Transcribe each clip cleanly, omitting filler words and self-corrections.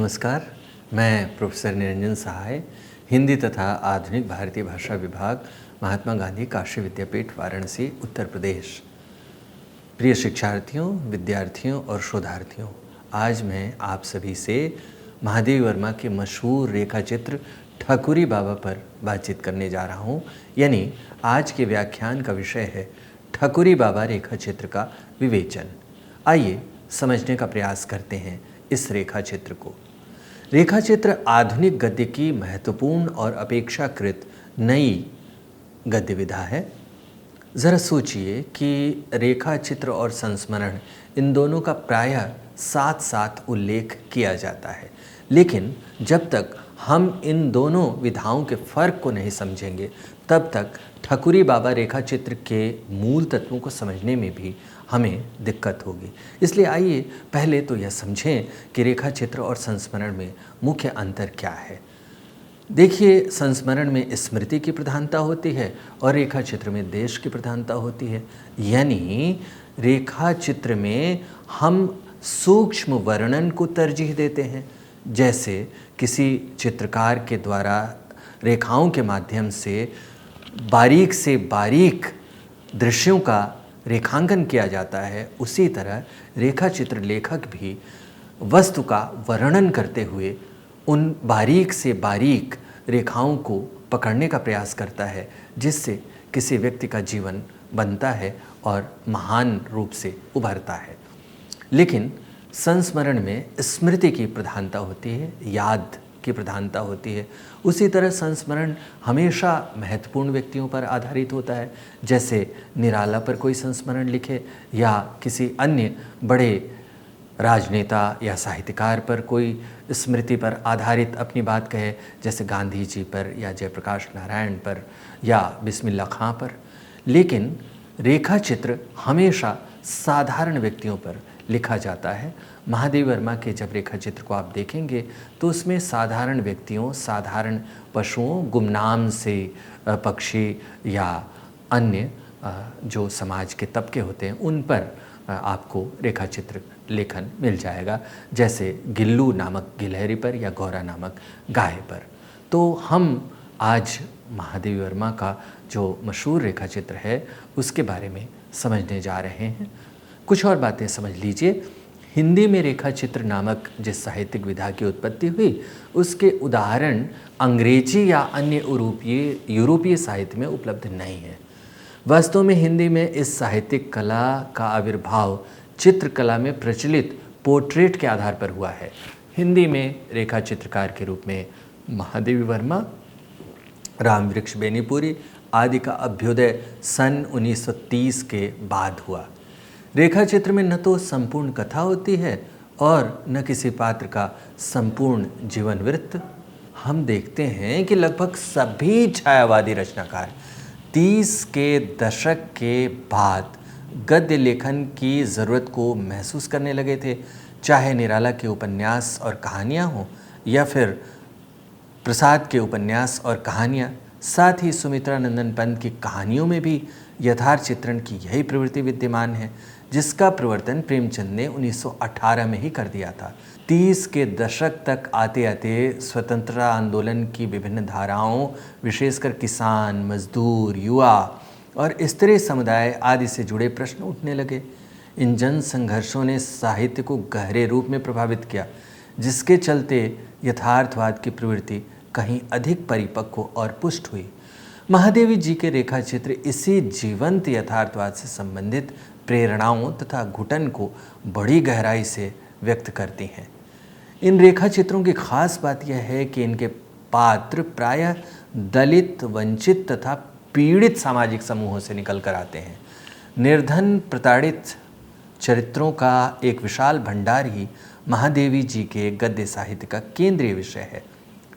नमस्कार, मैं प्रोफेसर निरंजन सहाय, हिंदी तथा आधुनिक भारतीय भाषा विभाग, महात्मा गांधी काशी विद्यापीठ, वाराणसी, उत्तर प्रदेश। प्रिय शिक्षार्थियों, विद्यार्थियों और शोधार्थियों, आज मैं आप सभी से महादेवी वर्मा के मशहूर रेखाचित्र ठकुरी बाबा पर बातचीत करने जा रहा हूँ। यानी आज के व्याख्यान का विषय है ठकुरी बाबा रेखाचित्र का विवेचन। आइए समझने का प्रयास करते हैं इस रेखाचित्र को। रेखाचित्र आधुनिक गद्य की महत्वपूर्ण और अपेक्षाकृत नई गद्य विधा है। ज़रा सोचिए कि रेखाचित्र और संस्मरण इन दोनों का प्रायः साथ साथ उल्लेख किया जाता है, लेकिन जब तक हम इन दोनों विधाओं के फर्क को नहीं समझेंगे तब तक ठकुरी बाबा रेखाचित्र के मूल तत्वों को समझने में भी हमें दिक्कत होगी। इसलिए आइए पहले तो यह समझें कि रेखाचित्र और संस्मरण में मुख्य अंतर क्या है। देखिए, संस्मरण में स्मृति की प्रधानता होती है और रेखाचित्र में देश की प्रधानता होती है। यानी रेखाचित्र में हम सूक्ष्म वर्णन को तरजीह देते हैं, जैसे किसी चित्रकार के द्वारा रेखाओं के माध्यम से बारीक दृश्यों का रेखांकन किया जाता है, उसी तरह रेखाचित्र लेखक भी वस्तु का वर्णन करते हुए उन बारीक से बारीक रेखाओं को पकड़ने का प्रयास करता है, जिससे किसी व्यक्ति का जीवन बनता है और महान रूप से उभरता है। लेकिन संस्मरण में स्मृति की प्रधानता होती है, याद की प्रधानता होती है। उसी तरह संस्मरण हमेशा महत्वपूर्ण व्यक्तियों पर आधारित होता है, जैसे निराला पर कोई संस्मरण लिखे या किसी अन्य बड़े राजनेता या साहित्यकार पर कोई स्मृति पर आधारित अपनी बात कहे, जैसे गांधी जी पर या जयप्रकाश नारायण पर या बिस्मिल्लाह खां पर। लेकिन रेखाचित्र हमेशा साधारण व्यक्तियों पर लिखा जाता है। महादेवी वर्मा के जब रेखाचित्र को आप देखेंगे तो उसमें साधारण व्यक्तियों, साधारण पशुओं, गुमनाम से पक्षी या अन्य जो समाज के तबके होते हैं उन पर आपको रेखाचित्र लेखन मिल जाएगा, जैसे गिल्लू नामक गिलहरी पर या गौरा नामक गाय पर। तो हम आज महादेवी वर्मा का जो मशहूर रेखाचित्र है उसके बारे में समझने जा रहे हैं। कुछ और बातें समझ लीजिए। हिंदी में रेखाचित्र नामक जिस साहित्यिक विधा की उत्पत्ति हुई उसके उदाहरण अंग्रेजी या अन्य यूरोपीय साहित्य में उपलब्ध नहीं है। वास्तव में हिंदी में इस साहित्यिक कला का आविर्भाव चित्रकला में प्रचलित पोर्ट्रेट के आधार पर हुआ है। हिंदी में रेखा चित्रकार के रूप में महादेवी वर्मा, रामवृक्ष बेनीपुरी आदि का अभ्युदय सन 1930 के बाद हुआ। रेखाचित्र में न तो संपूर्ण कथा होती है और न किसी पात्र का संपूर्ण जीवन वृत्त। हम देखते हैं कि लगभग सभी छायावादी रचनाकार 30 के दशक के बाद गद्य लेखन की ज़रूरत को महसूस करने लगे थे, चाहे निराला के उपन्यास और कहानियाँ हों या फिर प्रसाद के उपन्यास और कहानियाँ। साथ ही सुमित्रा नंदन पंत की कहानियों में भी यथार्थ चित्रण की यही प्रवृत्ति विद्यमान है, जिसका प्रवर्तन प्रेमचंद ने 1918 में ही कर दिया था। 30 के दशक तक आते आते स्वतंत्रता आंदोलन की विभिन्न धाराओं, विशेषकर किसान, मजदूर, युवा और स्त्री समुदाय आदि से जुड़े प्रश्न उठने लगे। इन जन संघर्षों ने साहित्य को गहरे रूप में प्रभावित किया, जिसके चलते यथार्थवाद की प्रवृत्ति कहीं अधिक परिपक्व और पुष्ट हुई। महादेवी जी के रेखाचित्र इसी जीवंत यथार्थवाद से संबंधित प्रेरणाओं तथा घुटन को बड़ी गहराई से व्यक्त करती हैं। इन रेखाचित्रों की खास बात यह है कि इनके पात्र प्रायः दलित, वंचित तथा पीड़ित सामाजिक समूहों से निकल कर आते हैं। निर्धन, प्रताड़ित चरित्रों का एक विशाल भंडार ही महादेवी जी के गद्य साहित्य का केंद्रीय विषय है।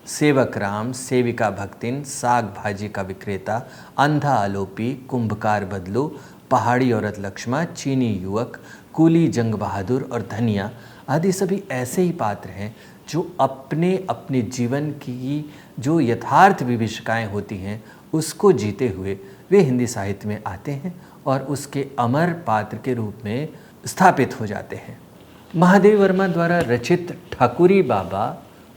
सेवक राम, सेविका भक्तिन, साग भाजी का विक्रेता, अंधा आलोपी, कुंभकार बदलू, पहाड़ी औरत लक्ष्मा, चीनी युवक, कूली जंग बहादुर और धनिया आदि सभी ऐसे ही पात्र हैं जो अपने अपने जीवन की जो यथार्थ विभीषिकाएँ होती हैं उसको जीते हुए वे हिंदी साहित्य में आते हैं और उसके अमर पात्र के रूप में स्थापित हो जाते हैं। महादेव वर्मा द्वारा रचित ठाकुरी बाबा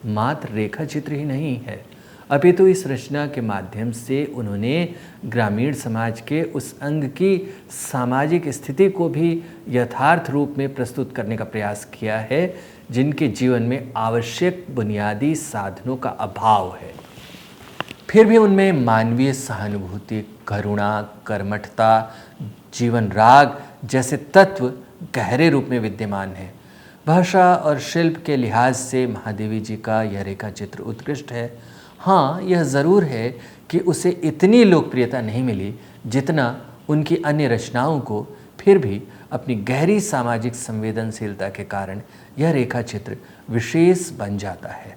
मात्र रेखा चित्र ही नहीं है, अपितु इस रचना के माध्यम से उन्होंने ग्रामीण समाज के उस अंग की सामाजिक स्थिति को भी यथार्थ रूप में प्रस्तुत करने का प्रयास किया है, जिनके जीवन में आवश्यक बुनियादी साधनों का अभाव है। फिर भी उनमें मानवीय सहानुभूति, करुणा, कर्मठता, जीवन राग जैसे तत्व गहरे रूप में विद्यमान है। भाषा और शिल्प के लिहाज से महादेवी जी का यह रेखा चित्र उत्कृष्ट है। हाँ, यह ज़रूर है कि उसे इतनी लोकप्रियता नहीं मिली जितना उनकी अन्य रचनाओं को, फिर भी अपनी गहरी सामाजिक संवेदनशीलता के कारण यह रेखा चित्र विशेष बन जाता है।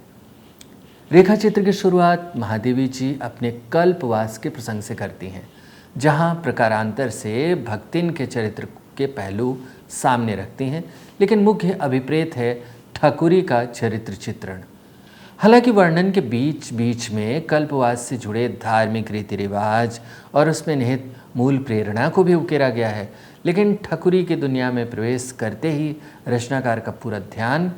रेखा चित्र की शुरुआत महादेवी जी अपने कल्पवास के प्रसंग से करती हैं, जहाँ प्रकारांतर से भक्तिन के चरित्र के पहलू सामने रखती हैं, लेकिन मुख्य अभिप्रेत है ठाकुरी का चरित्र चित्रण। हालांकि वर्णन के बीच बीच में कल्पवास से जुड़े धार्मिक रीति रिवाज और उसमें निहित मूल प्रेरणा को भी उकेरा गया है, लेकिन ठाकुरी की दुनिया में प्रवेश करते ही रचनाकार का पूरा ध्यान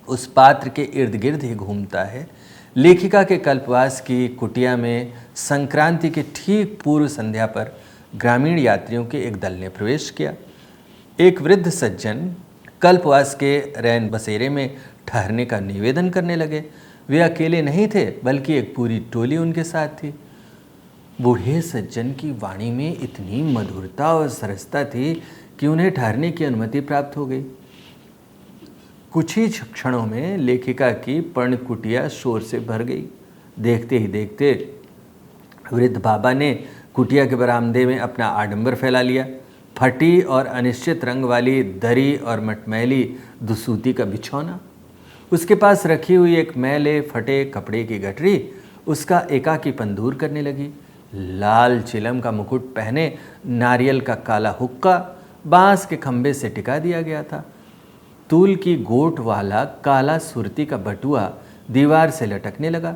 उस पात्र के इर्द गिर्द ही घूमता है। लेखिका के कल्पवास की कुटिया में संक्रांति के ठीक पूर्व संध्या पर ग्रामीण यात्रियों के एक दल ने प्रवेश किया। एक वृद्ध सज्जन कल्पवास के रैन बसेरे में ठहरने का निवेदन करने लगे। वे अकेले नहीं थे, बल्कि एक पूरी टोली उनके साथ थी। बूढ़े सज्जन की वाणी में इतनी मधुरता और सरसता थी कि उन्हें ठहरने की अनुमति प्राप्त हो गई। कुछ ही क्षणों में लेखिका की पर्णकुटिया शोर से भर गई। देखते ही देखते वृद्ध बाबा ने कुटिया के बरामदे में अपना आडंबर फैला लिया। फटी और अनिश्चित रंग वाली दरी और मटमैली दुसूती का बिछौना, उसके पास रखी हुई एक मैले फटे कपड़े की गठरी उसका एकाकीपन दूर करने लगी। लाल चिलम का मुकुट पहने नारियल का काला हुक्का बांस के खंभे से टिका दिया गया था। तूल की गोट वाला काला सुरती का बटुआ दीवार से लटकने लगा।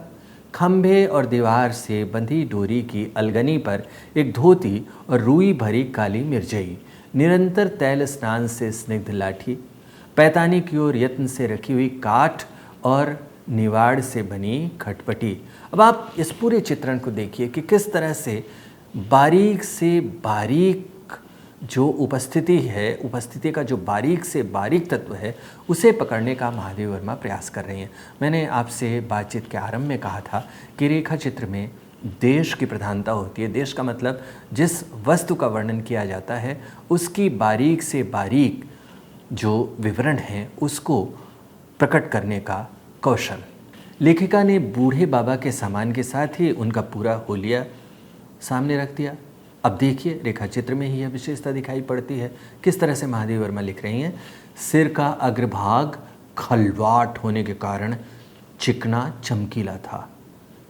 खंभे और दीवार से बंधी डोरी की अलगनी पर एक धोती और रुई भरी काली मिर्जई, निरंतर तैल स्नान से स्निग्ध लाठी, पैतानी की ओर यत्न से रखी हुई काठ और निवाड़ से बनी खटपटी। अब आप इस पूरे चित्रण को देखिए कि किस तरह से बारीक से बारीक जो उपस्थिति है, उपस्थिति का जो बारीक से बारीक तत्व है, उसे पकड़ने का महादेव वर्मा प्रयास कर रही हैं। मैंने आपसे बातचीत के आरंभ में कहा था कि रेखा चित्र में देश की प्रधानता होती है। देश का मतलब जिस वस्तु का वर्णन किया जाता है उसकी बारीक से बारीक जो विवरण है उसको प्रकट करने का कौशल। लेखिका ने बूढ़े बाबा के सामान के साथ ही उनका पूरा होलिया सामने रख दिया। अब देखिए, रेखा चित्र में ही यह विशेषता दिखाई पड़ती है। किस तरह से महादेव वर्मा लिख रही हैं। सिर का अग्रभाग खलवाट होने के कारण चिकना चमकीला था,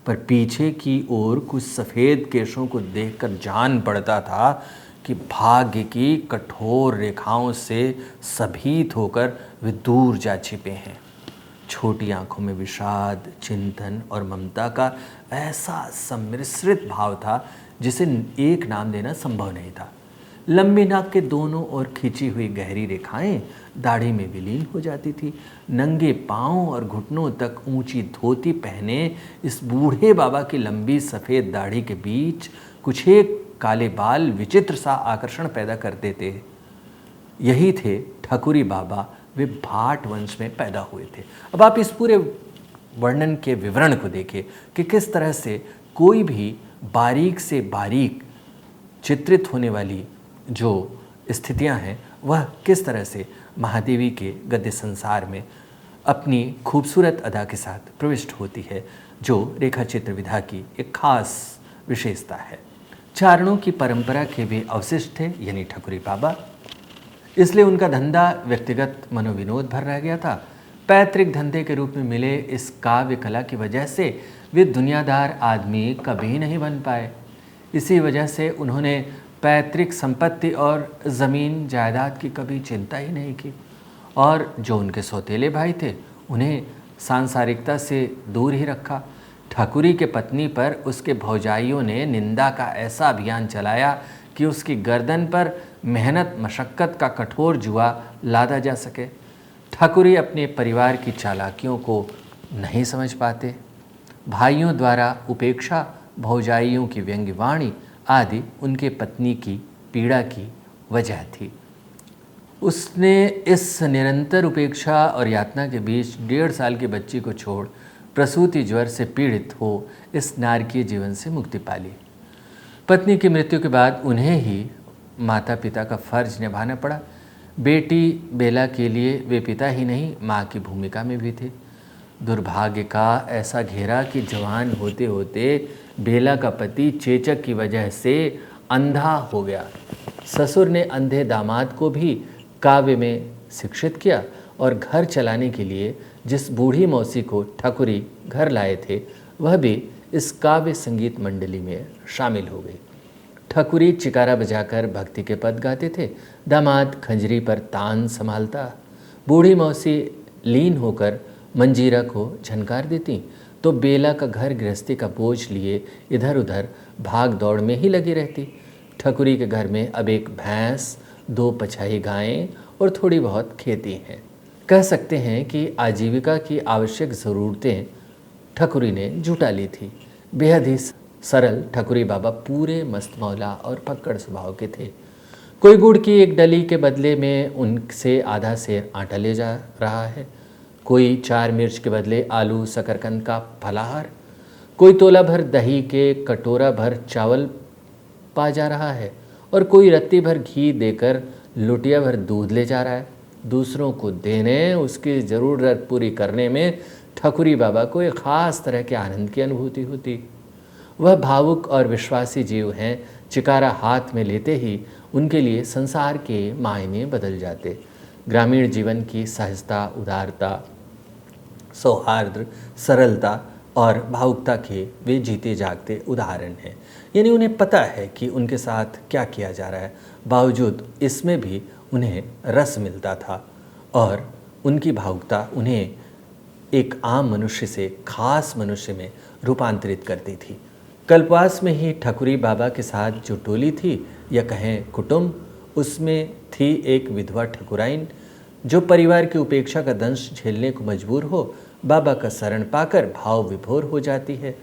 पर पीछे की ओर कुछ सफ़ेद केशों को देखकर जान पड़ता था कि भाग्य की कठोर रेखाओं से सभीत होकर वे दूर जा छिपे हैं। छोटी आंखों में विषाद, चिंतन और ममता का ऐसा सम्मिश्रित भाव था जिसे एक नाम देना संभव नहीं था। लंबी नाक के दोनों ओर खींची हुई गहरी रेखाएं दाढ़ी में विलीन हो जाती थी। नंगे पांव और घुटनों तक ऊंची धोती पहने इस बूढ़े बाबा की लंबी सफ़ेद दाढ़ी के बीच कुछ एक काले बाल विचित्र सा आकर्षण पैदा करते थे। यही थे ठाकुरी बाबा। वे भाट वंश में पैदा हुए थे। अब आप इस पूरे वर्णन के विवरण को देखिए कि किस तरह से कोई भी बारीक से बारीक चित्रित होने वाली जो स्थितियां हैं वह किस तरह से महादेवी के गद्य संसार में अपनी खूबसूरत अदा के साथ प्रविष्ट होती है, जो रेखा चित्र विधा की एक खास विशेषता है। चारणों की परंपरा के भी अवशिष्ट थे, यानी ठाकुरी बाबा। इसलिए उनका धंधा व्यक्तिगत मनोविनोद भर रह गया था। पैतृक धंधे के रूप में मिले इस काव्य कला की वजह से वे दुनियादार आदमी कभी नहीं बन पाए। इसी वजह से उन्होंने पैतृक संपत्ति और ज़मीन जायदाद की कभी चिंता ही नहीं की, और जो उनके सौतेले भाई थे उन्हें सांसारिकता से दूर ही रखा। ठाकुरी के पत्नी पर उसके भौजाइयों ने निंदा का ऐसा अभियान चलाया कि उसकी गर्दन पर मेहनत मशक्क़त का कठोर जुआ लादा जा सके। ठाकुरी अपने परिवार की चालाकियों को नहीं समझ पाते। भाइयों द्वारा उपेक्षा, भौजाइयों की व्यंग्यवाणी आदि उनके पत्नी की पीड़ा की वजह थी। उसने इस निरंतर उपेक्षा और यातना के बीच 1.5 साल के बच्ची को छोड़ प्रसूति ज्वर से पीड़ित हो इस नारकीय जीवन से मुक्ति पाली। पत्नी की मृत्यु के बाद उन्हें ही माता पिता का फर्ज निभाना पड़ा। बेटी बेला के लिए वे पिता ही नहीं, माँ की भूमिका में भी थे। दुर्भाग्य का ऐसा घेरा कि जवान होते होते बेला का पति चेचक की वजह से अंधा हो गया। ससुर ने अंधे दामाद को भी काव्य में शिक्षित किया और घर चलाने के लिए जिस बूढ़ी मौसी को ठकुरी घर लाए थे वह भी इस काव्य संगीत मंडली में शामिल हो गई। ठकुरी चिकारा बजाकर भक्ति के पद गाते थे, दामाद खंजरी पर तान संभालता, बूढ़ी मौसी लीन होकर मंजीरा को झनकार देती, तो बेला का घर गृहस्थी का बोझ लिए इधर उधर भाग दौड़ में ही लगी रहती। ठकुरी के घर में अब एक भैंस, 2 पछाई गायें और थोड़ी बहुत खेती हैं। कह सकते हैं कि आजीविका की आवश्यक ज़रूरतें ठकुरी ने जुटा ली थी। बेहद ही सरल ठकुरी बाबा पूरे मस्त मौला और पक्कड़ स्वभाव के थे। कोई गुड़ की एक डली के बदले में उनसे आधा सेर आटा ले जा रहा है, कोई 4 मिर्च के बदले आलू शकरकंद का फलाहार, कोई तोला भर दही के कटोरा भर चावल पा जा रहा है और कोई रत्ती भर घी देकर लुटिया भर दूध ले जा रहा है। दूसरों को देने, उसकी ज़रूरत पूरी करने में ठकुरी बाबा को एक ख़ास तरह के आनंद की अनुभूति होती। वह भावुक और विश्वासी जीव हैं। चिकारा हाथ में लेते ही उनके लिए संसार के मायने बदल जाते। ग्रामीण जीवन की सहजता, उदारता, सौहार्द, सरलता और भावुकता के वे जीते जागते उदाहरण हैं। यानी उन्हें पता है कि उनके साथ क्या किया जा रहा है, बावजूद इसमें भी उन्हें रस मिलता था और उनकी भावुकता उन्हें एक आम मनुष्य से खास मनुष्य में रूपांतरित करती थी। कल्पवास में ही ठकुरी बाबा के साथ जो टोली थी या कहें कुटुंब, उसमें थी एक विधवा ठकुराइन जो परिवार की उपेक्षा का दंश झेलने को मजबूर हो बाबा का शरण पाकर भाव विभोर हो जाती है।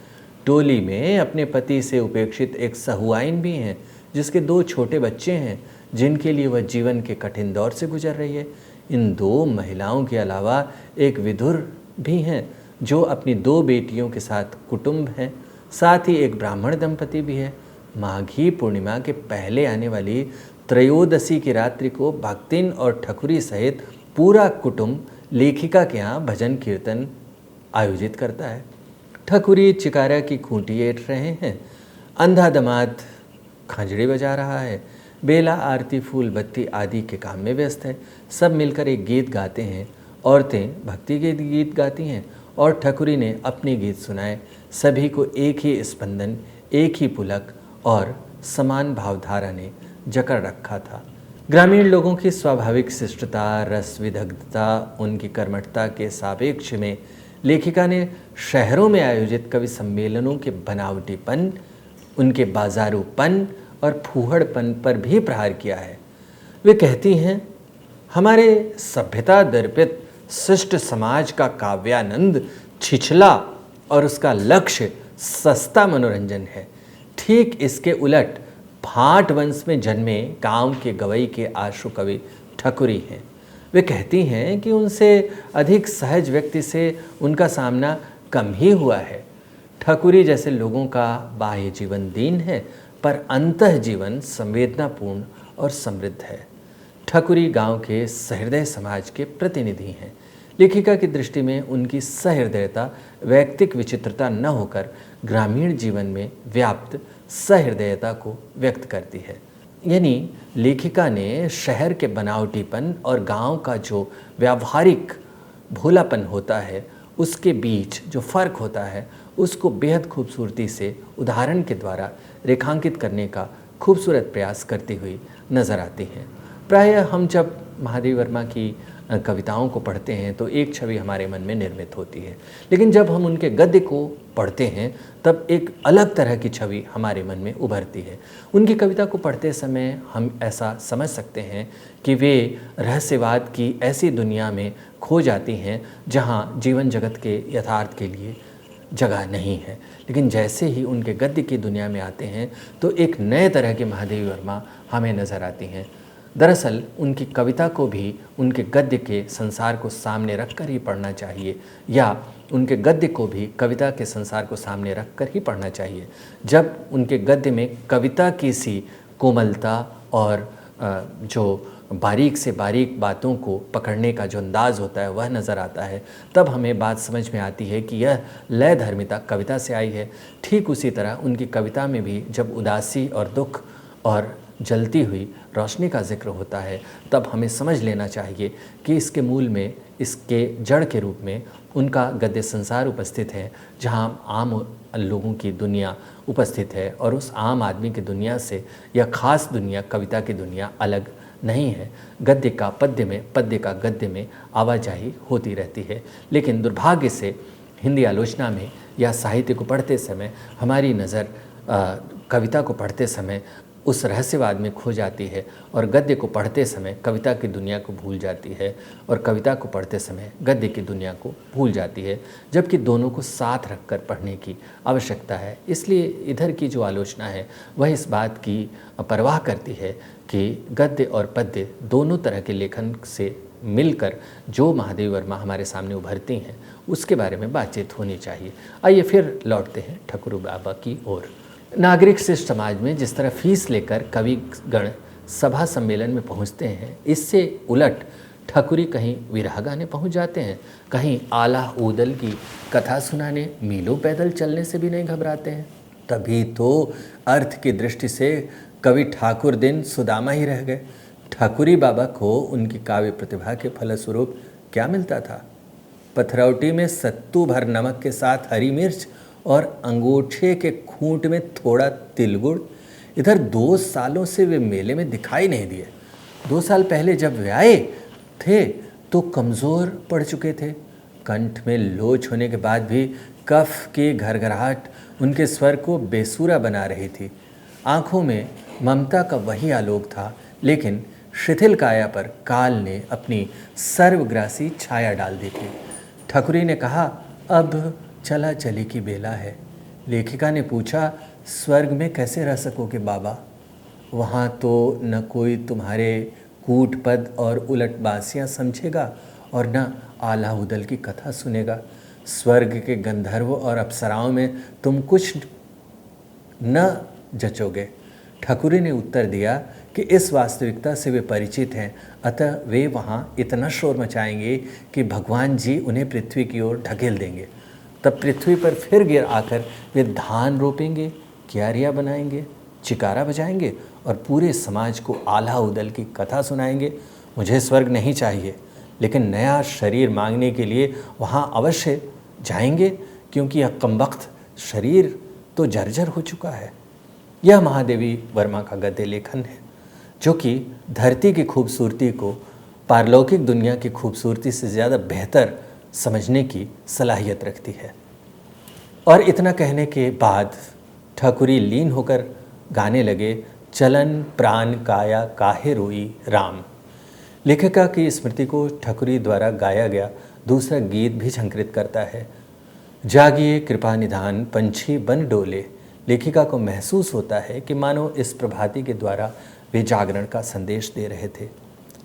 टोली में अपने पति से उपेक्षित एक सहुआइन भी हैं जिसके 2 छोटे बच्चे हैं जिनके लिए वह जीवन के कठिन दौर से गुजर रही है। इन 2 महिलाओं के अलावा एक विधुर भी हैं जो अपनी 2 बेटियों के साथ कुटुंब हैं। साथ ही एक ब्राह्मण दंपति भी है। माघी पूर्णिमा के पहले आने वाली त्रयोदशी की रात्रि को भक्तिन और ठकुरी सहित पूरा कुटुंब लेखिका के यहाँ भजन कीर्तन आयोजित करता है। ठकुरी चिकारा की खूंटी ऐंठ रहे हैं, अंधा दामाद खंजड़ी बजा रहा है, बेला आरती फूल बत्ती आदि के काम में व्यस्त है। सब मिलकर एक गीत गाते हैं। औरतें भक्ति के गीत गाती हैं और ठकुरी ने अपने गीत सुनाए। सभी को एक ही स्पंदन, एक ही पुलक और समान भावधारा ने जकड़ रखा था। ग्रामीण लोगों की स्वाभाविक शिष्टता, रस विदग्धता, उनकी कर्मठता के सापेक्ष में लेखिका ने शहरों में आयोजित कवि सम्मेलनों के बनावटीपन, उनके बाजारूपन और फूहड़पन पर भी प्रहार किया है। वे कहती हैं, हमारे सभ्यता दर्पित शिष्ट समाज का काव्यानंद छिछला और उसका लक्ष्य सस्ता मनोरंजन है। ठीक इसके उलट भाट वंश में जन्मे गांव के गवई के आशु कवि ठकुरी हैं। वे कहती हैं कि उनसे अधिक सहज व्यक्ति से उनका सामना कम ही हुआ है। ठकुरी जैसे लोगों का बाह्य जीवन दीन है पर अंतः जीवन संवेदनापूर्ण और समृद्ध है। ठकुरी गांव के सहृदय समाज के प्रतिनिधि हैं। लेखिका की दृष्टि में उनकी सहृदयता वैयक्तिक विचित्रता न होकर ग्रामीण जीवन में व्याप्त सहृदयता को व्यक्त करती है। यानी लेखिका ने शहर के बनावटीपन और गांव का जो व्यावहारिक भोलापन होता है उसके बीच जो फ़र्क होता है उसको बेहद खूबसूरती से उदाहरण के द्वारा रेखांकित करने का खूबसूरत प्रयास करती हुई नज़र आती हैं। प्रायः हम जब महादेवी वर्मा की कविताओं को पढ़ते हैं तो एक छवि हमारे मन में निर्मित होती है, लेकिन जब हम उनके गद्य को पढ़ते हैं तब एक अलग तरह की छवि हमारे मन में उभरती है। उनकी कविता को पढ़ते समय हम ऐसा समझ सकते हैं कि वे रहस्यवाद की ऐसी दुनिया में खो जाती हैं जहाँ जीवन जगत के यथार्थ के लिए जगह नहीं है। लेकिन जैसे ही उनके गद्य की दुनिया में आते हैं तो एक नए तरह की महादेवी वर्मा हमें नज़र आती हैं। दरअसल उनकी कविता को भी उनके गद्य के संसार को सामने रखकर ही पढ़ना चाहिए, या उनके गद्य को भी कविता के संसार को सामने रखकर ही पढ़ना चाहिए। जब उनके गद्य में कविता की सी कोमलता और जो बारीक से बारीक बातों को पकड़ने का जो अंदाज़ होता है वह नज़र आता है, तब हमें बात समझ में आती है कि यह लय धर्मिता कविता से आई है। ठीक उसी तरह उनकी कविता में भी जब उदासी और दुख और जलती हुई रोशनी का जिक्र होता है तब हमें समझ लेना चाहिए कि इसके मूल में, इसके जड़ के रूप में उनका गद्य संसार उपस्थित है, जहाँ आम लोगों की दुनिया उपस्थित है, और उस आम आदमी की दुनिया से यह खास दुनिया कविता की दुनिया अलग नहीं है। गद्य का पद्य में, पद्य का गद्य में आवाजाही होती रहती है। लेकिन दुर्भाग्य से हिंदी आलोचना में या साहित्य को पढ़ते समय हमारी नज़र कविता को पढ़ते समय उस रहस्यवाद में खो जाती है, और गद्य को पढ़ते समय कविता की दुनिया को भूल जाती है, और कविता को पढ़ते समय गद्य की दुनिया को भूल जाती है, जबकि दोनों को साथ रखकर पढ़ने की आवश्यकता है। इसलिए इधर की जो आलोचना है वह इस बात की परवाह करती है कि गद्य और पद्य दोनों तरह के लेखन से मिलकर जो महादेवी वर्मा हमारे सामने उभरती हैं उसके बारे में बातचीत होनी चाहिए। आइए फिर लौटते हैं ठकुरी बाबा की ओर। नागरिक शिष्ट समाज में जिस तरह फीस लेकर कविगण सभा सम्मेलन में पहुंचते हैं, इससे उलट ठकुरी कहीं विरह गाने पहुंच जाते हैं, कहीं आला ऊदल की कथा सुनाने मीलों पैदल चलने से भी नहीं घबराते हैं। तभी तो अर्थ की दृष्टि से कवि ठाकुर दिन सुदामा ही रह गए। ठकुरी बाबा को उनकी काव्य प्रतिभा के फलस्वरूप क्या मिलता था? पथरौटी में सत्तू भर नमक के साथ हरी मिर्च और अंगूठे के खूंट में थोड़ा तिलगुड़। इधर 2 सालों से वे मेले में दिखाई नहीं दिए। 2 साल पहले जब वे आए थे तो कमज़ोर पड़ चुके थे। कंठ में लोच होने के बाद भी कफ की घरघराहट उनके स्वर को बेसुरा बना रही थी। आँखों में ममता का वही आलोक था, लेकिन शिथिल काया पर काल ने अपनी सर्वग्रासी छाया डाल दी थी। ठकुरी ने कहा, अब चला चली की बेला है। लेखिका ने पूछा, स्वर्ग में कैसे रह सकोगे बाबा? वहाँ तो न कोई तुम्हारे कूट पद और उलट बासियाँ समझेगा और न आला उदल की कथा सुनेगा। स्वर्ग के गंधर्व और अप्सराओं में तुम कुछ न जचोगे। ठकुरी ने उत्तर दिया कि इस वास्तविकता से वे परिचित हैं, अतः वे वहाँ इतना शोर मचाएंगे कि भगवान जी उन्हें पृथ्वी की ओर ढकेल देंगे। तब पृथ्वी पर फिर गिर आकर वे धान रोपेंगे, क्यारियाँ बनाएंगे, चिकारा बजाएंगे और पूरे समाज को आला उदल की कथा सुनाएंगे। मुझे स्वर्ग नहीं चाहिए, लेकिन नया शरीर मांगने के लिए वहाँ अवश्य जाएंगे, क्योंकि यह कमबख्त शरीर तो जर्जर हो चुका है। यह महादेवी वर्मा का गद्य लेखन है, जो कि धरती की खूबसूरती को पारलौकिक दुनिया की खूबसूरती से ज़्यादा बेहतर समझने की सलाहियत रखती है। और इतना कहने के बाद ठकुरी लीन होकर गाने लगे, चलन प्राण काया काहे रोई राम। लेखिका की स्मृति को ठकुरी द्वारा गाया गया दूसरा गीत भी झंकृत करता है। जागिए कृपा निधान पंछी बन डोले। लेखिका को महसूस होता है कि मानो इस प्रभाती के द्वारा वे जागरण का संदेश दे रहे थे।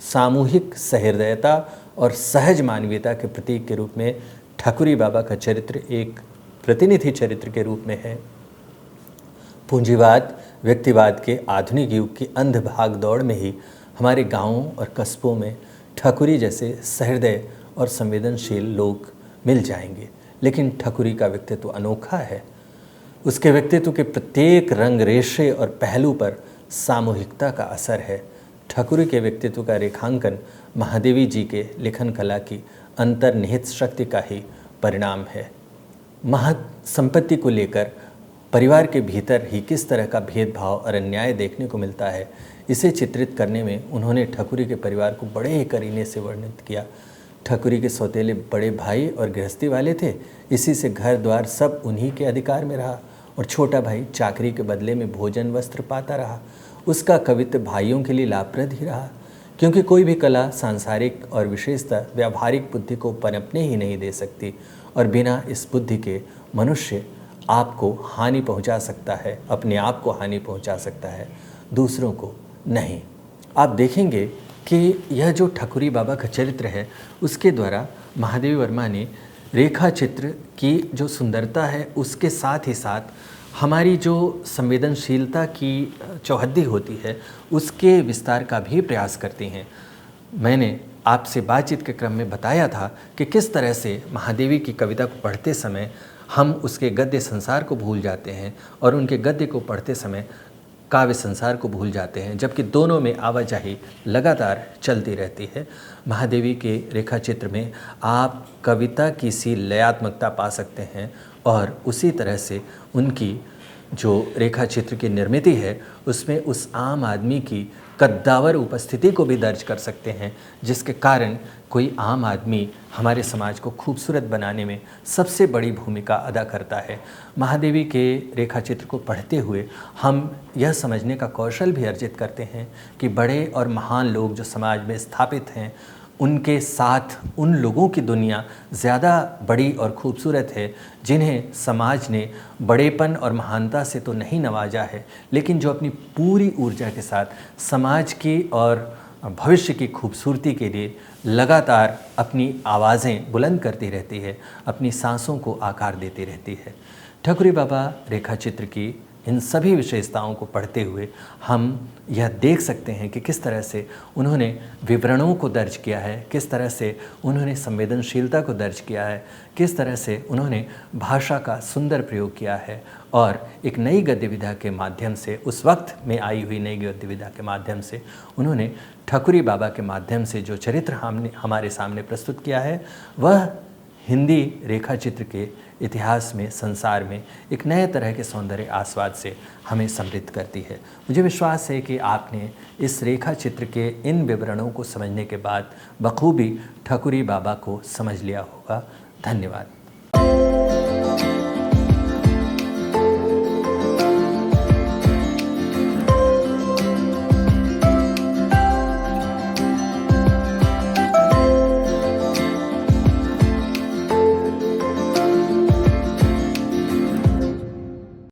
सामूहिक सहृदयता और सहज मानवीयता के प्रतीक के रूप में ठकुरी बाबा का चरित्र एक प्रतिनिधि चरित्र के रूप में है। पूंजीवाद व्यक्तिवाद के आधुनिक युग की अंध भाग दौड़ में ही हमारे गांवों और कस्बों में ठकुरी जैसे सहृदय और संवेदनशील लोग मिल जाएंगे, लेकिन ठकुरी का व्यक्तित्व अनोखा है। उसके व्यक्तित्व के प्रत्येक रंग रेशे और पहलू पर सामूहिकता का असर है। ठकुरी के व्यक्तित्व का रेखांकन महादेवी जी के लेखन कला की अंतर्निहित शक्ति का ही परिणाम है। महत संपत्ति को लेकर परिवार के भीतर ही किस तरह का भेदभाव और अन्याय देखने को मिलता है, इसे चित्रित करने में उन्होंने ठकुरी के परिवार को बड़े ही करीने से वर्णित किया। ठकुरी के सौतेले बड़े भाई और गृहस्थी वाले थे, इसी से घर द्वार सब उन्हीं के अधिकार में रहा, और छोटा भाई चाकरी के बदले में भोजन वस्त्र पाता रहा। उसका कवित्व भाइयों के लिए लाभप्रद ही रहा, क्योंकि कोई भी कला सांसारिक और विशेषतः व्यावहारिक बुद्धि को पनपने ही नहीं दे सकती, और बिना इस बुद्धि के मनुष्य आपको हानि पहुंचा सकता है, अपने आप को हानि पहुंचा सकता है, दूसरों को नहीं। आप देखेंगे कि यह जो ठकुरी बाबा का चरित्र है, उसके द्वारा महादेवी वर्मा ने रेखा चित्र की जो सुंदरता है, उसके साथ ही साथ हमारी जो संवेदनशीलता की चौहद्दी होती है, उसके विस्तार का भी प्रयास करती हैं। मैंने आपसे बातचीत के क्रम में बताया था कि किस तरह से महादेवी की कविता को पढ़ते समय हम उसके गद्य संसार को भूल जाते हैं और उनके गद्य को पढ़ते समय काव्य संसार को भूल जाते हैं, जबकि दोनों में आवाजाही लगातार चलती रहती है। महादेवी के रेखा चित्र में आप कविता की सी लयात्मकता पा सकते हैं, और उसी तरह से उनकी जो रेखा चित्र की निर्मित है, उसमें उस आम आदमी की कद्दावर उपस्थिति को भी दर्ज कर सकते हैं, जिसके कारण कोई आम आदमी हमारे समाज को खूबसूरत बनाने में सबसे बड़ी भूमिका अदा करता है। महादेवी के रेखा चित्र को पढ़ते हुए हम यह समझने का कौशल भी अर्जित करते हैं कि बड़े और महान लोग जो समाज में स्थापित हैं, उनके साथ उन लोगों की दुनिया ज़्यादा बड़ी और ख़ूबसूरत है, जिन्हें समाज ने बड़ेपन और महानता से तो नहीं नवाजा है, लेकिन जो अपनी पूरी ऊर्जा के साथ समाज की और भविष्य की खूबसूरती के लिए लगातार अपनी आवाज़ें बुलंद करती रहती है, अपनी सांसों को आकार देती रहती है। ठकुरी बाबा रेखा चित्र की इन सभी विशेषताओं को पढ़ते हुए हम यह देख सकते हैं कि किस तरह से उन्होंने विवरणों को दर्ज किया है, किस तरह से उन्होंने संवेदनशीलता को दर्ज किया है, किस तरह से उन्होंने भाषा का सुंदर प्रयोग किया है, और एक नई गद्य विधा के माध्यम से, उस वक्त में आई हुई नई गद्य विधा के माध्यम से उन्होंने ठकुरी बाबा के माध्यम से जो चरित्र हमारे सामने प्रस्तुत किया है, वह हिंदी रेखा चित्र के इतिहास में, संसार में एक नए तरह के सौंदर्य आस्वाद से हमें समृद्ध करती है। मुझे विश्वास है कि आपने इस रेखा चित्र के इन विवरणों को समझने के बाद बखूबी ठकुरी बाबा को समझ लिया होगा। धन्यवाद।